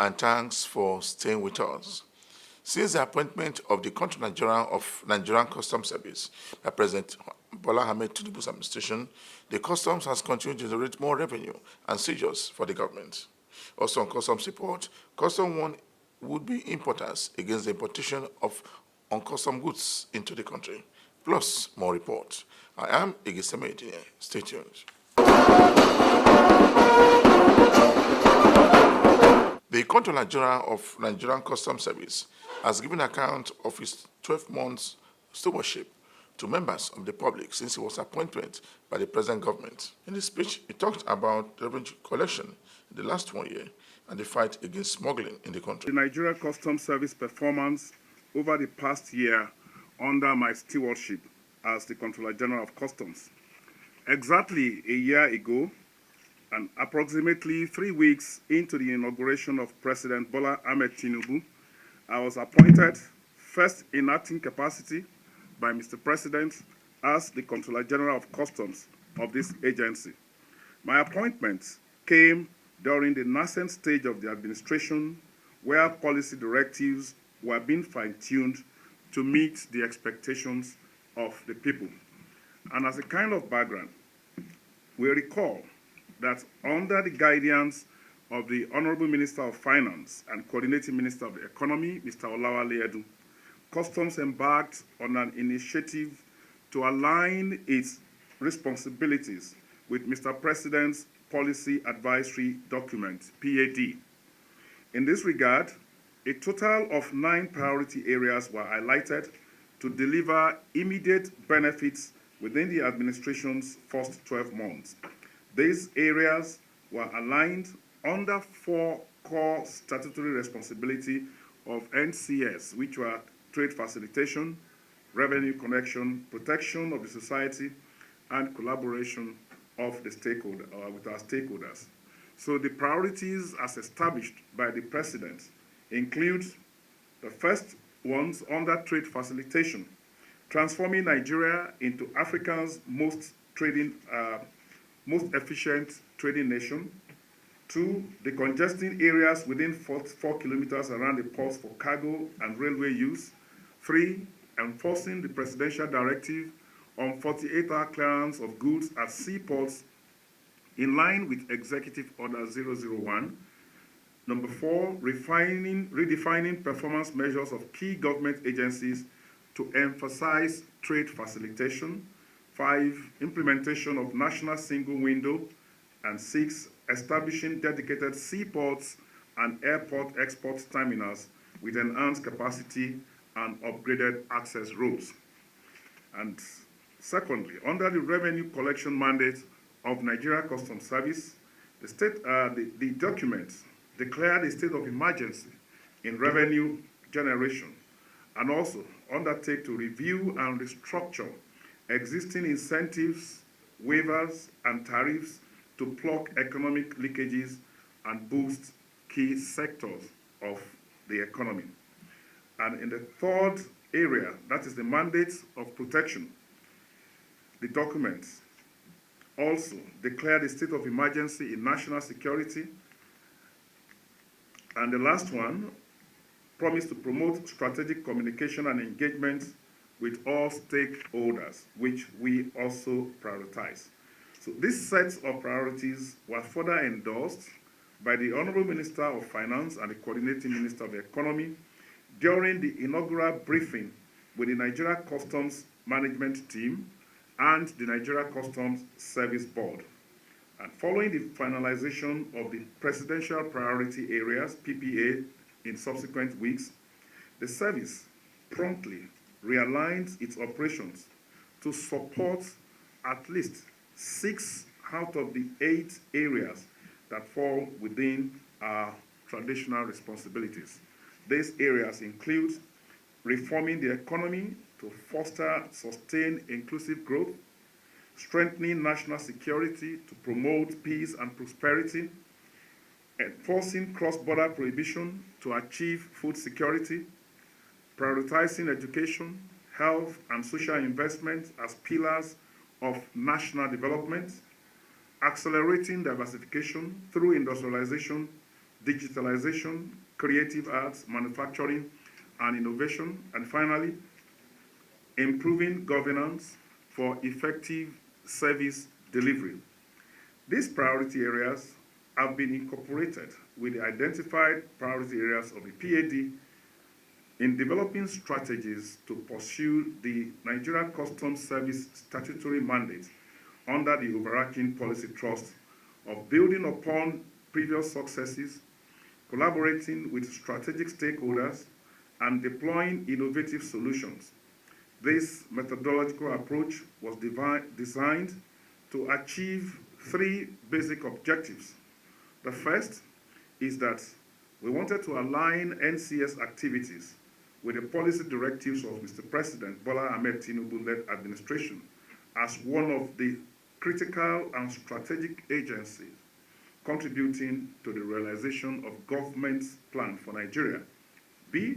and thanks for staying with us. Since the appointment of the Controller General of Nigerian Customs Service by President Bola Ahmed Tinubu's administration, the customs has continued to generate more revenue and seizures for the government. Also on customs report, Custom warned would-be importers against the importation of uncustom goods into the country. Plus, more reports. I am Igiseme Edine. Stay tuned. The Controller General of Nigerian Customs Service has given account of his 12 months stewardship to members of the public since he was appointed by the present government. In his speech, he talked about revenue collection in the last 1 year and the fight against smuggling in the country. The Nigerian Customs Service performance over the past year under my stewardship as the Controller General of Customs. Exactly a year ago, and approximately 3 weeks into the inauguration of President Bola Ahmed Tinubu, I was appointed first in acting capacity by Mr. President as the Controller General of Customs of this agency. My appointment came during the nascent stage of the administration where policy directives were being fine-tuned to meet the expectations of the people. And as a kind of background, we recall that under the guidance of the Honorable Minister of Finance and Coordinating Minister of the Economy, Mr. Olawale Edu, Customs embarked on an initiative to align its responsibilities with Mr. President's Policy Advisory Document, PAD. In this regard, a total of 9 priority areas were highlighted to deliver immediate benefits within the administration's first 12 months. These areas were aligned under 4 core statutory responsibility of NCS, which were trade facilitation, revenue connection, protection of the society, and collaboration of the with our stakeholders. So the priorities as established by the President include the first ones under trade facilitation, transforming Nigeria into Africa's most efficient trading nation. 2, decongesting areas within 4 kilometers around the ports for cargo and railway use. 3, enforcing the presidential directive on 48-hour clearance of goods at seaports in line with Executive Order 001. Number 4, redefining performance measures of key government agencies to emphasize trade facilitation. 5, implementation of national single window. And 6, establishing dedicated seaports and airport export terminals with enhanced capacity and upgraded access roads. And secondly, under the revenue collection mandate of Nigeria Customs Service, the document declared a state of emergency in revenue generation and also undertake to review and restructure existing incentives, waivers, and tariffs to plug economic leakages and boost key sectors of the economy. And in the third area, that is the mandate of protection, the document also declared a state of emergency in national security. And the last one promised to promote strategic communication and engagement with all stakeholders, which we also prioritize. So this set of priorities was further endorsed by the Honorable Minister of Finance and the Coordinating Minister of the Economy during the inaugural briefing with the Nigeria Customs Management Team and the Nigeria Customs Service Board. And following the finalization of the Presidential Priority Areas, PPA, in subsequent weeks, the service promptly realigned its operations to support at least 6 out of the 8 areas that fall within our traditional responsibilities. These areas include reforming the economy to foster sustained inclusive growth, strengthening national security to promote peace and prosperity, enforcing cross-border prohibition to achieve food security, prioritizing education, health, and social investment as pillars of national development, accelerating diversification through industrialization, digitalization, creative arts, manufacturing, and innovation. And finally, improving governance for effective service delivery. These priority areas have been incorporated with the identified priority areas of the PAD in developing strategies to pursue the Nigeria Customs Service statutory mandate under the overarching policy thrust of building upon previous successes, collaborating with strategic stakeholders, and deploying innovative solutions. This methodological approach was designed to achieve three basic objectives. The first is that we wanted to align NCS activities with the policy directives of Mr. President Bola Ahmed Tinubu-led administration as one of the critical and strategic agencies contributing to the realization of government's plan for Nigeria. B,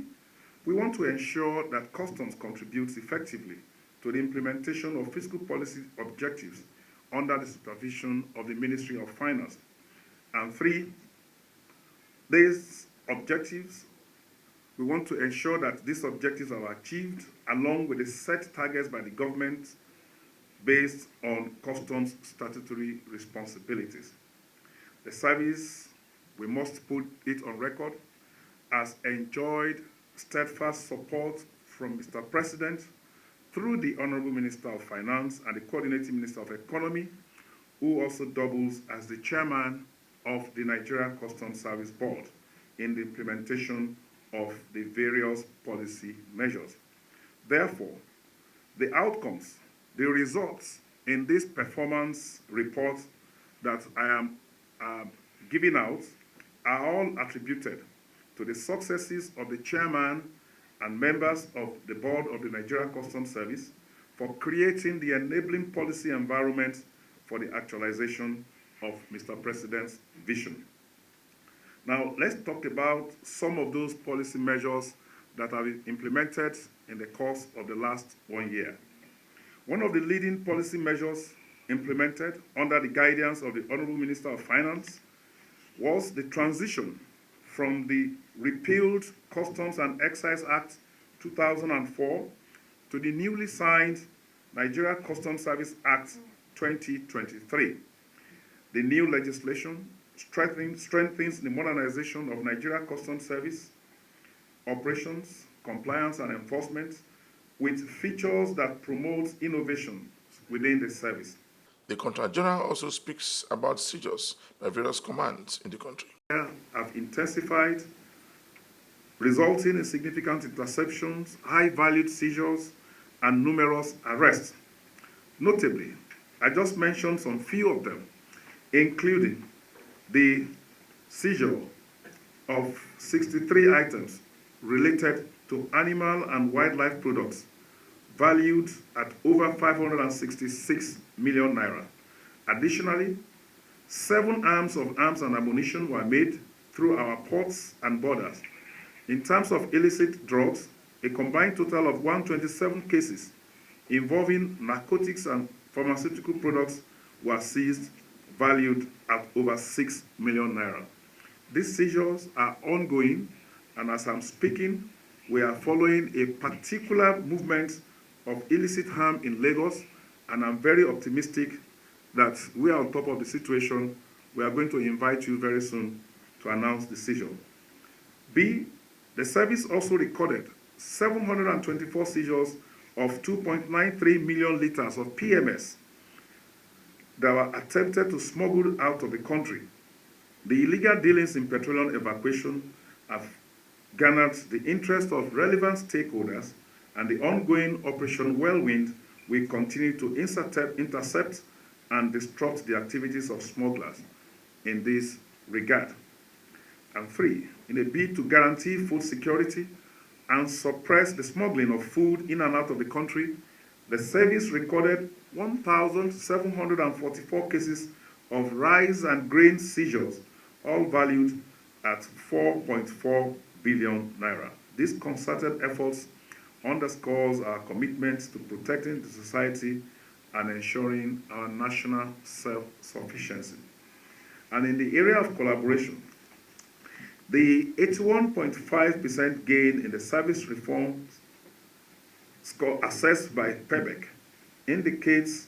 we want to ensure that customs contributes effectively to the implementation of fiscal policy objectives under the supervision of the Ministry of Finance. And three, these objectives, we want to ensure that these objectives are achieved along with the set targets by the government based on customs statutory responsibilities. The service, we must put it on record, has enjoyed steadfast support from Mr. President through the Honorable Minister of Finance and the Coordinating Minister of Economy, who also doubles as the chairman of the Nigeria Customs Service Board in the implementation of the various policy measures. Therefore, the outcomes, the results in this performance report that I am giving out are all attributed to the successes of the chairman and members of the board of the Nigeria Customs Service for creating the enabling policy environment for the actualization of Mr. President's vision. Now, let's talk about some of those policy measures that have been implemented in the course of the last 1 year. One of the leading policy measures implemented under the guidance of the Honorable Minister of Finance was the transition from the repealed Customs and Excise Act 2004 to the newly signed Nigeria Customs Service Act 2023. The new legislation strengthens the modernization of Nigeria Customs Service operations, compliance, and enforcement with features that promote innovation within the service. The Controller General also speaks about seizures by various commands in the country. Have intensified, resulting in significant interceptions, high-valued seizures, and numerous arrests. Notably, I just mentioned some few of them, including the seizure of 63 items related to animal and wildlife products valued at over 566 million naira. Additionally, 7 arms of arms and ammunition were made through our ports and borders. In terms of illicit drugs, a combined total of 127 cases involving narcotics and pharmaceutical products were seized, valued at over 6 million naira. These seizures are ongoing, and as I'm speaking, we are following a particular movement of illicit harm in Lagos, and I'm very optimistic that we are on top of the situation. We are going to invite you very soon to announce the seizure. B, the service also recorded 724 seizures of 2.93 million liters of PMS that were attempted to smuggle out of the country. The illegal dealings in petroleum evacuation have garnered the interest of relevant stakeholders, and the ongoing Operation Whirlwind will continue to intercept and disrupt the activities of smugglers in this regard. And 3, in a bid to guarantee food security and suppress the smuggling of food in and out of the country, the service recorded 1,744 cases of rice and grain seizures, all valued at 4.4 billion naira. These concerted efforts underscores our commitment to protecting the society and ensuring our national self-sufficiency. And in the area of collaboration, The 81.5% gain in the service reform score assessed by PEBEC indicates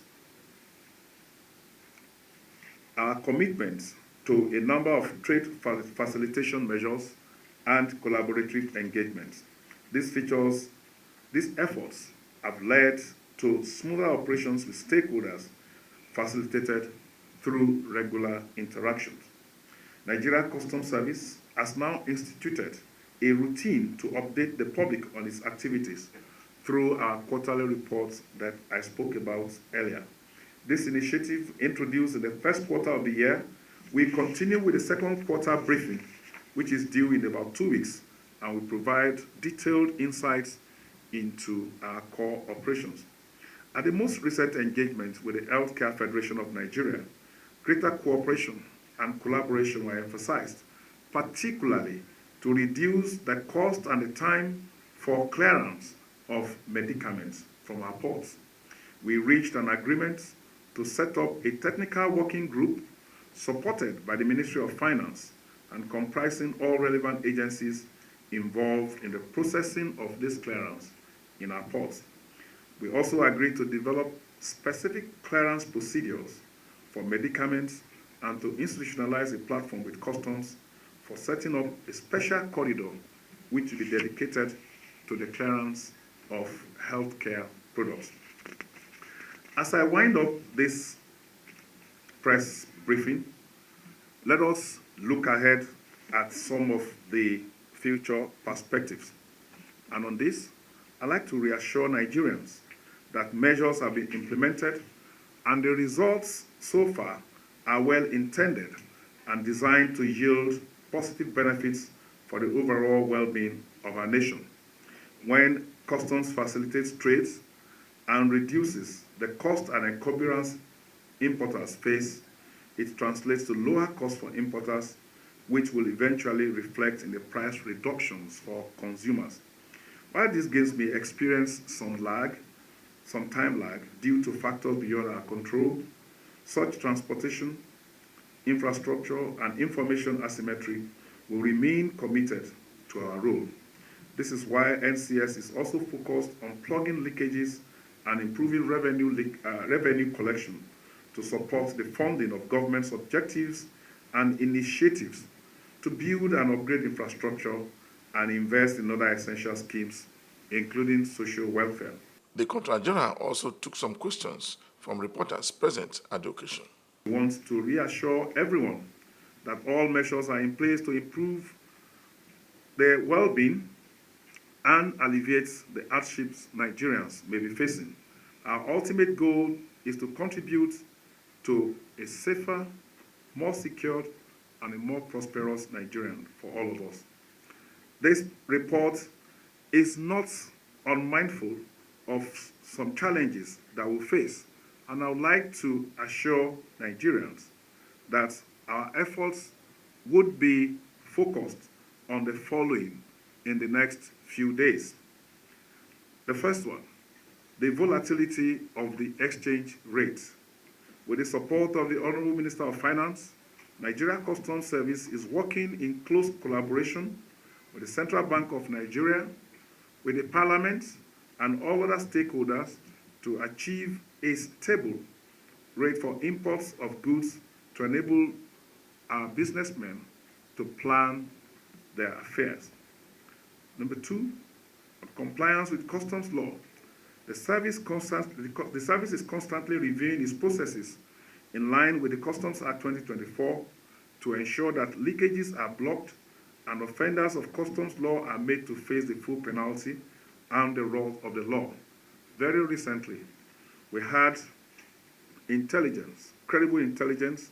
our commitment to a number of trade facilitation measures and collaborative engagements. These efforts have led to smoother operations with stakeholders facilitated through regular interactions. Nigeria Customs Service has now instituted a routine to update the public on its activities through our quarterly reports that I spoke about earlier. This initiative, introduced in the first quarter of the year, will continue with the second quarter briefing, which is due in about 2 weeks, and will provide detailed insights into our core operations. At the most recent engagement with the Healthcare Federation of Nigeria, greater cooperation and collaboration were emphasized, particularly to reduce the cost and the time for clearance of medicaments from our ports. We reached an agreement to set up a technical working group supported by the Ministry of Finance and comprising all relevant agencies involved in the processing of this clearance in our ports. We also agreed to develop specific clearance procedures for medicaments and to institutionalize a platform with customs for setting up a special corridor which will be dedicated to the clearance of healthcare products. As I wind up this press briefing, let us look ahead at some of the future perspectives. And on this, I'd like to reassure Nigerians that measures have been implemented and the results so far are well intended and designed to yield positive benefits for the overall well-being of our nation. When customs facilitates trade and reduces the cost and encumbrance importers face, it translates to lower costs for importers, which will eventually reflect in the price reductions for consumers. While these gains may experience some time lag due to factors beyond our control, such transportation, infrastructure, and information asymmetry will remain committed to our role. This is why NCS is also focused on plugging leakages and improving revenue collection to support the funding of government's objectives and initiatives to build and upgrade infrastructure and invest in other essential schemes, including social welfare. The Comptroller General also took some questions from reporters present at the occasion. We want to reassure everyone that all measures are in place to improve their well-being and alleviate the hardships Nigerians may be facing. Our ultimate goal is to contribute to a safer, more secure, and a more prosperous Nigerian for all of us. This report is not unmindful of some challenges that we'll face, and I would like to assure Nigerians that our efforts would be focused on the following in the next few days. The first one, the volatility of the exchange rate. With the support of the Honorable Minister of Finance, Nigeria Customs Service is working in close collaboration with the Central Bank of Nigeria, with the Parliament, and all other stakeholders to achieve a stable rate for imports of goods to enable our businessmen to plan their affairs. Number two, compliance with customs law. The service is constantly reviewing its processes in line with the Customs Act 2024 to ensure that leakages are blocked and offenders of customs law are made to face the full penalty and the wrath of the law. Very recently, we had credible intelligence,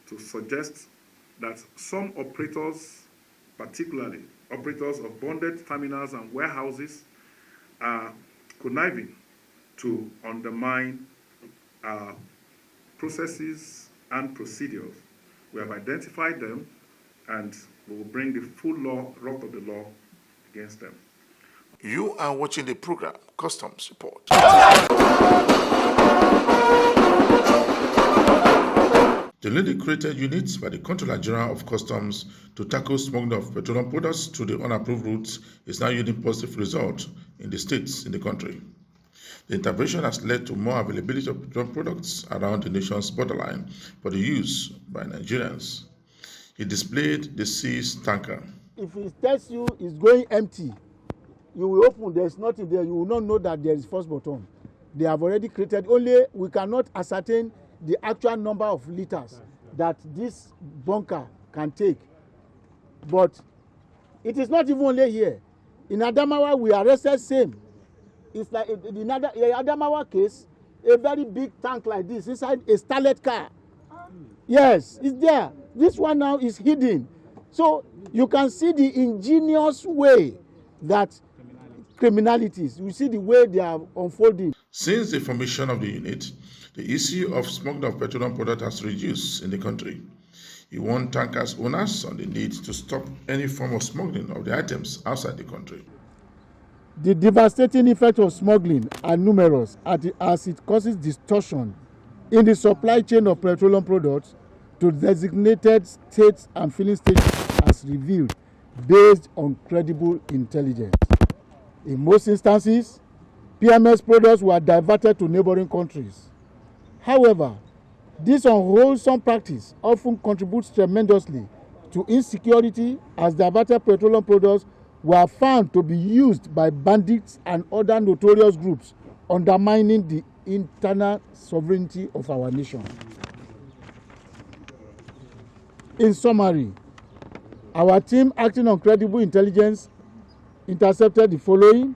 to suggest that some operators, particularly operators of bonded terminals and warehouses, are conniving to undermine processes and procedures. We have identified them, and we will bring the full wrath of the law against them. You are watching the program Customs Report. The newly created unit by the Controller General of Customs to tackle smuggling of petroleum products through the unapproved routes is now yielding positive results in the states in the country. The intervention has led to more availability of petroleum products around the nation's borderline for the use by Nigerians. He displayed the seized tanker. If it tells you it's going empty, you will open, there's nothing there, you will not know that there is force bottom. They have already created, only we cannot ascertain the actual number of liters that this bunker can take. But it is not even only here. In Adamawa, we arrested same. It's like in the Adamawa case, a very big tank like this inside a starlet car. Yes, it's there. This one now is hidden. So you can see the ingenious way that criminalities, you see the way they are unfolding. Since the formation of the unit, the issue of smuggling of petroleum products has reduced in the country. He warned tankers owners on the need to stop any form of smuggling of the items outside the country. The devastating effects of smuggling are numerous as it causes distortion in the supply chain of petroleum products to designated states and filling stations as revealed based on credible intelligence. In most instances, PMS products were diverted to neighboring countries. However, this unwholesome practice often contributes tremendously to insecurity as diverted petroleum products were found to be used by bandits and other notorious groups, undermining the internal sovereignty of our nation. In summary, our team, acting on credible intelligence, intercepted the following: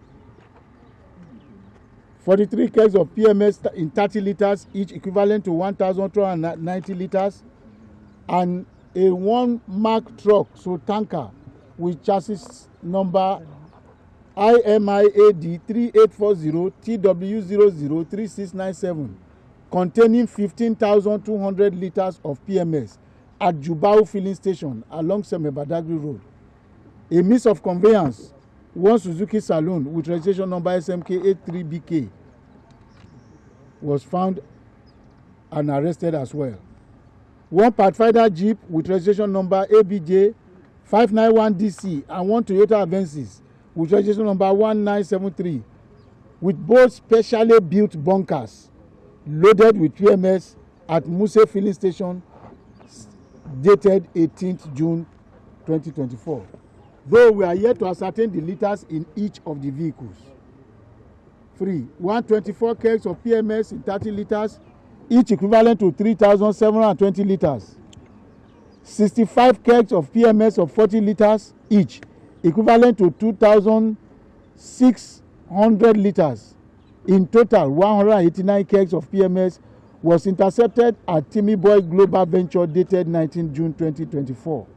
43 kegs of PMS in 30 liters, each equivalent to 1,290 liters, and a one Mark truck, so tanker, with chassis number IMIAD 3840 TW003697, containing 15,200 liters of PMS at Jubao filling station along Seme Badagry Road. A means of conveyance, one Suzuki Saloon with registration number SMK 83BK was found and arrested as well. One Pathfinder Jeep with registration number ABJ 591DC and one Toyota Avensis with registration number 1973 with both specially built bunkers loaded with PMS at Muse filling station dated 18th June 2024. Though we are yet to ascertain the liters in each of the vehicles. 3. 124 kegs of PMS in 30 liters, each equivalent to 3,720 liters. 65 kegs of PMS of 40 liters each, equivalent to 2,600 liters. In total, 189 kegs of PMS was intercepted at Timmy Boy Global Venture dated 19 June 2024.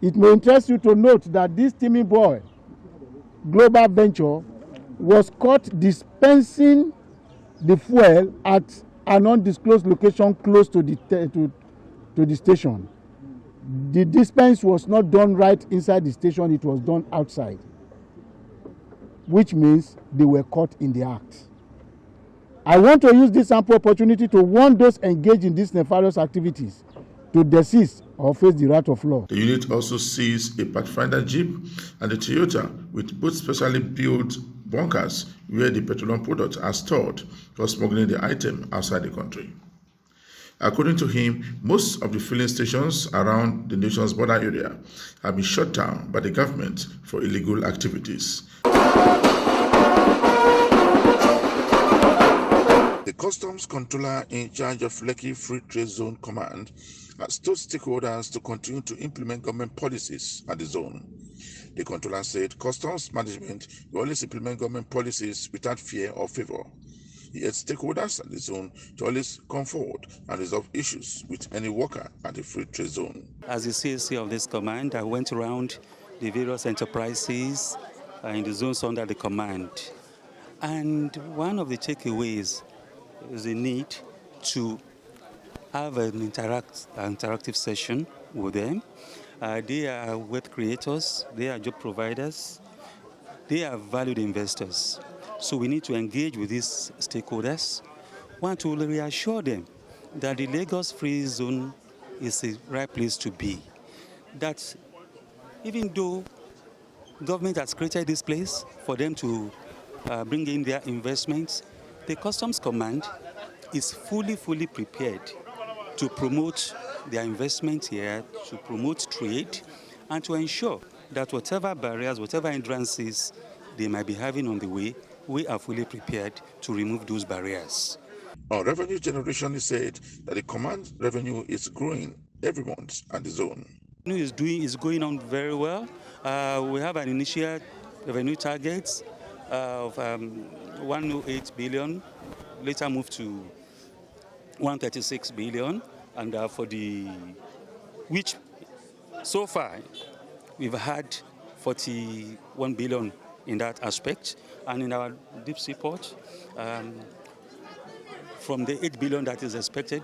It may interest you to note that this Timmy Boy Global Venture was caught dispensing the fuel at an undisclosed location close to the station. The dispense was not done right inside the station, it was done outside, which means they were caught in the act. I want to use this ample opportunity to warn those engaged in these nefarious activities to desist or face the wrath of law. The unit also seized a Pathfinder Jeep and a Toyota with both specially built bunkers where the petroleum products are stored for smuggling the item outside the country. According to him, most of the filling stations around the nation's border area have been shut down by the government for illegal activities. The Customs Controller in charge of Lekki Free Trade Zone Command has told stakeholders to continue to implement government policies at the zone. The controller said customs management will always implement government policies without fear or favor. He urged stakeholders at the zone to always come forward and resolve issues with any worker at the free trade zone. As the CSC of this command, I went around the various enterprises in the zones under the command. And one of the takeaways is the need to have an interactive session with them. They are wealth creators, they are job providers, they are valued investors. So we need to engage with these stakeholders. Want to reassure them that the Lagos Free Zone is the right place to be. That even though government has created this place for them to bring in their investments, the Customs Command is fully prepared to promote their investment here, to promote trade, and to ensure that whatever barriers, whatever hindrances they might be having on the way, we are fully prepared to remove those barriers. On revenue generation, he said that the command revenue is growing every month at the zone. Is going on very well. We have an initial revenue target of 108 billion, later moved to 136 billion, and which so far we've had 41 billion in that aspect, and in our deep sea port, from the 8 billion that is expected,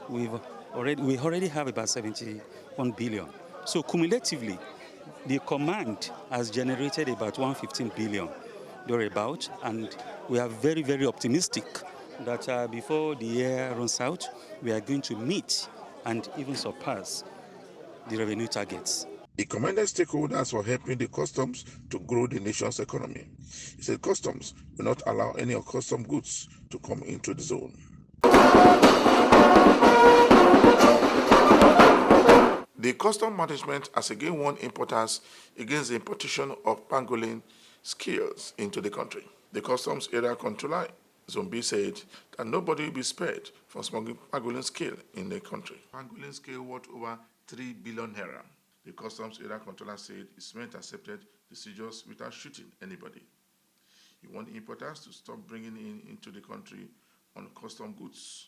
we already have about 71 billion. So cumulatively, the command has generated about 115 billion thereabout, and we are very optimistic that before the year runs out, we are going to meet and even surpass the revenue targets. He commended stakeholders for helping the customs to grow the nation's economy. He said customs will not allow any uncustomed goods to come into the zone. The custom management has again warned importers against the importation of pangolin scales into the country. The customs area controller, Zone B, said that nobody will be spared from smuggling pangolin scale in the country. Pangolin scale worth over 3 billion naira. The customs area controller said his men accepted the seizures without shooting anybody. He warned importers to stop bringing into the country uncustom goods.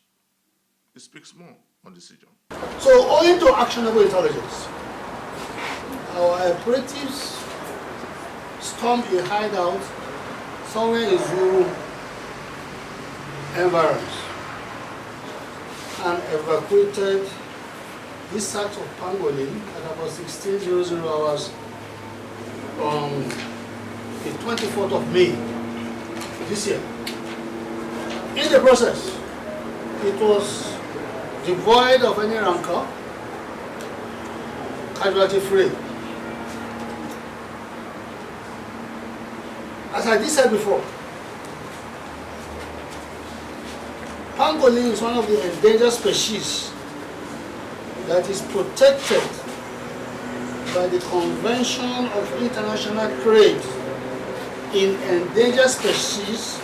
He speaks more on the seizure. So, owing to actionable intelligence, our operatives stormed a hideout somewhere in Zuru environs and evacuated this sacks of pangolin at about 16:00 hours on the 24th of May this year. In the process, it was devoid of any rancor, casualty free. As I did said before, pangolin is one of the endangered species that is protected by the Convention of International Trade in Endangered Species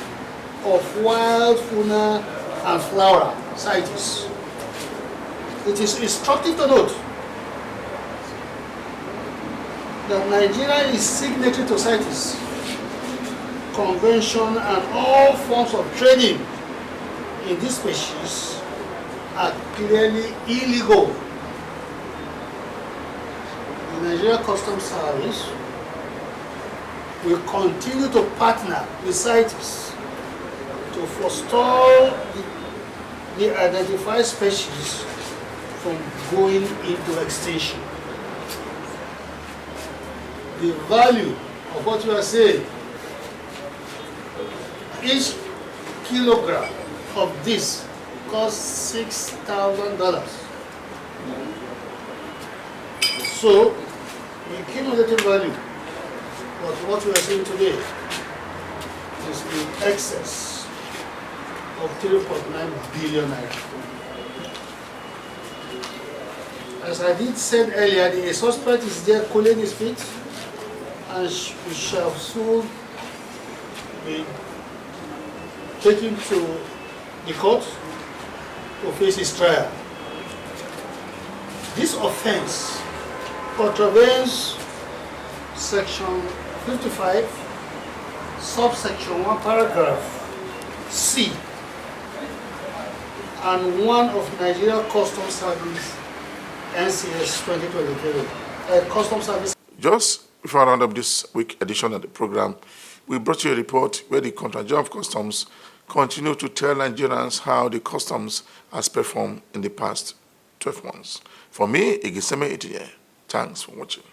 of Wild Fauna and Flora, CITES. It is instructive to note that Nigeria is signatory to CITES Convention, and all forms of trading in this species are clearly illegal. The Nigeria Customs Service will continue to partner with CITES to forestall the identified species from going into extinction. The value of what you are saying, each kilogram of this costs $6,000. So, the cumulative value of what we are seeing today is in excess of 3.9 billion naira. As I did said earlier, the suspect is there cooling his feet, and we shall soon be taken to the court to face his trial. This offense contravenes Section 55, subsection 1, paragraph C, and 1 of Nigeria Customs Service NCS 2023. Customs Service. Just before I round up this week edition of the program, we brought you a report where the Controller General of Customs continue to tell Nigerians how the customs has performed in the past 12 months. For me, Igiseme Etiye, thanks for watching.